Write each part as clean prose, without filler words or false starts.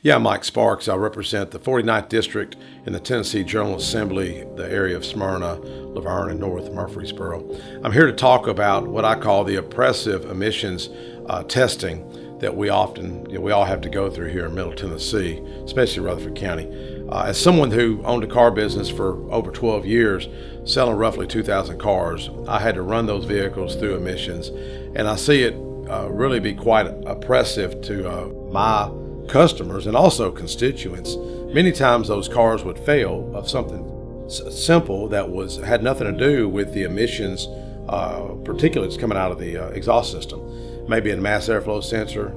Yeah, I'm Mike Sparks. I represent the 49th District in the Tennessee General Assembly, the area of Smyrna, Laverne, and North Murfreesboro. I'm here to talk about what I call the oppressive emissions testing that we often, we all have to go through here in Middle Tennessee, especially Rutherford County. As someone who owned a car business for over 12 years, selling roughly 2,000 cars, I had to run those vehicles through emissions, and I see it really be quite oppressive to my customers and also constituents. Many times those cars would fail of something simple that had nothing to do with the emissions particulates coming out of the exhaust system. Maybe a mass airflow sensor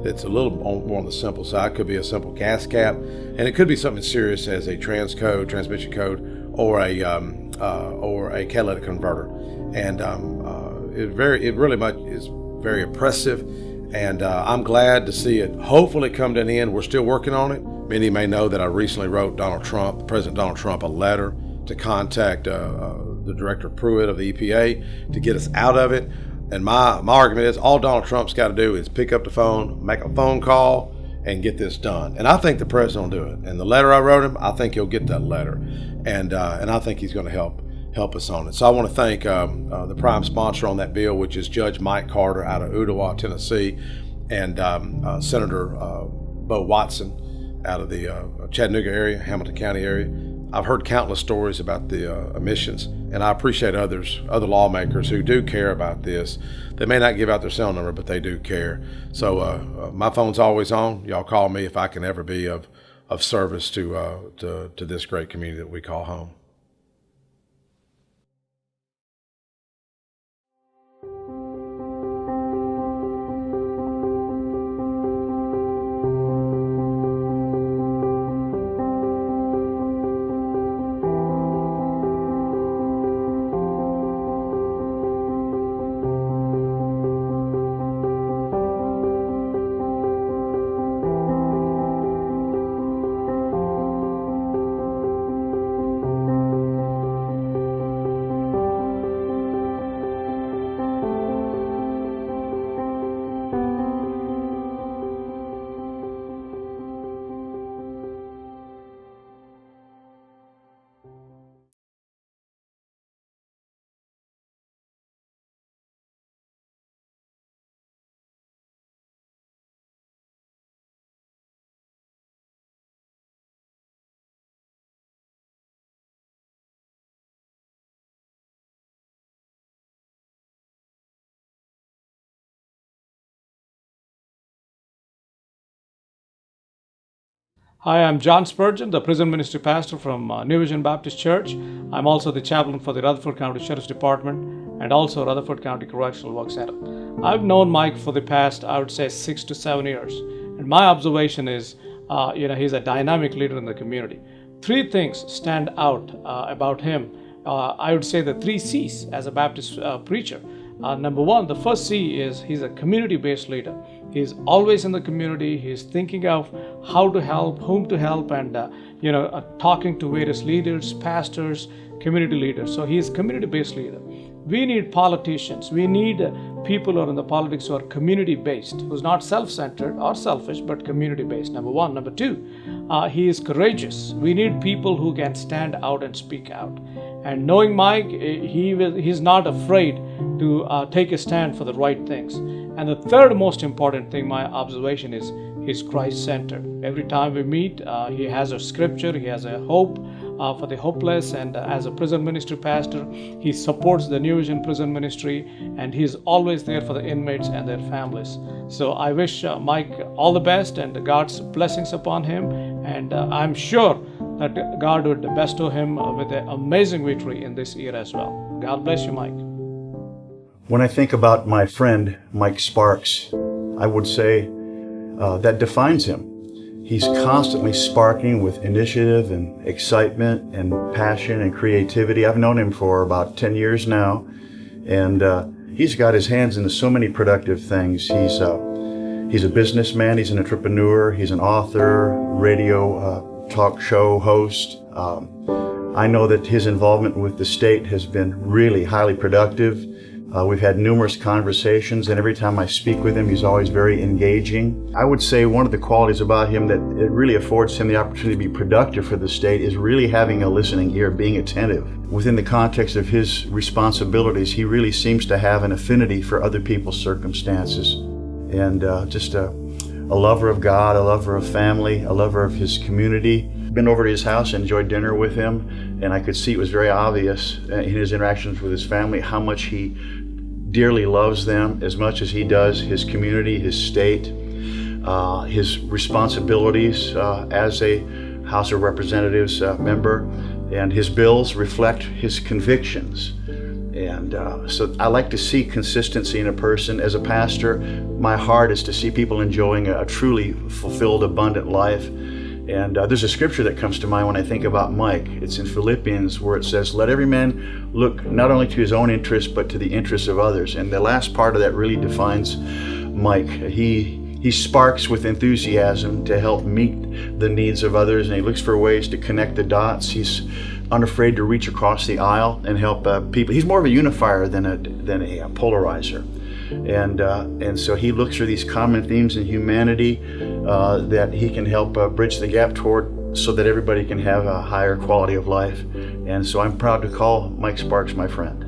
that's a little more on the simple side. Could be a simple gas cap, and it could be something serious as a transmission code, or a catalytic converter. And it really much is very oppressive. And I'm glad to see it hopefully come to an end. We're still working on it. Many may know that I recently wrote President Donald Trump, a letter to contact the Director Pruitt of the EPA to get us out of it. And my argument is all Donald Trump's got to do is pick up the phone, make a phone call, and get this done. And I think the president will do it. And the letter I wrote him, I think he'll get that letter. And I think he's going to help us on it. So I want to thank the prime sponsor on that bill, which is Judge Mike Carter out of Ooltewah, Tennessee, and Senator Bo Watson out of the Chattanooga area, Hamilton County area. I've heard countless stories about the emissions, and I appreciate other lawmakers who do care about this. They may not give out their cell number, but they do care. So my phone's always on. Y'all call me if I can ever be of service to this great community that we call home. Hi, I'm John Spurgeon, the prison ministry pastor from New Vision Baptist Church. I'm also the chaplain for the Rutherford County Sheriff's Department and also Rutherford County Correctional Work Center. I've known Mike for the past, I would say, 6 to 7 years. And my observation is, he's a dynamic leader in the community. 3 things stand out about him. I would say the 3 C's as a Baptist preacher. Number 1, the first C is he's a community-based leader. He's always in the community. He's thinking of how to help, whom to help, and talking to various leaders, pastors, community leaders. So he's a community-based leader. We need politicians. We need people who are in the politics who are community-based, who's not self-centered or selfish, but community-based. Number 1. Number 2, he is courageous. We need people who can stand out and speak out. And knowing Mike, he's not afraid to take a stand for the right things. And the third most important thing, my observation is, he's Christ-centered. Every time we meet, he has a scripture, he has a hope for the hopeless, and as a prison ministry pastor, he supports the New Vision prison ministry, and he's always there for the inmates and their families. So I wish Mike all the best and God's blessings upon him, and I'm sure that God would bestow him with an amazing victory in this year as well. God bless you, Mike. When I think about my friend Mike Sparks, I would say that defines him. He's constantly sparking with initiative and excitement and passion and creativity. I've known him for about 10 years now, and he's got his hands into so many productive things. He's a businessman, he's an entrepreneur, he's an author, radio talk show host. I know that his involvement with the state has been really highly productive. We've had numerous conversations, and every time I speak with him, he's always very engaging. I would say one of the qualities about him that it really affords him the opportunity to be productive for the state is really having a listening ear, being attentive. Within the context of his responsibilities, he really seems to have an affinity for other people's circumstances, and just a lover of God, a lover of family, a lover of his community. Been over to his house, enjoyed dinner with him, and I could see it was very obvious in his interactions with his family how much he dearly loves them as much as he does his community, his state, his responsibilities as a House of Representatives member, and his bills reflect his convictions. And so I like to see consistency in a person. As a pastor, my heart is to see people enjoying a truly fulfilled, abundant life. And there's a scripture that comes to mind when I think about Mike. It's in Philippians, where it says, "Let every man look not only to his own interests, but to the interests of others." And the last part of that really defines Mike. He sparks with enthusiasm to help meet the needs of others, and he looks for ways to connect the dots. He's unafraid to reach across the aisle and help people. He's more of a unifier than a polarizer. And so he looks for these common themes in humanity that he can help bridge the gap toward, so that everybody can have a higher quality of life. And so I'm proud to call Mike Sparks my friend.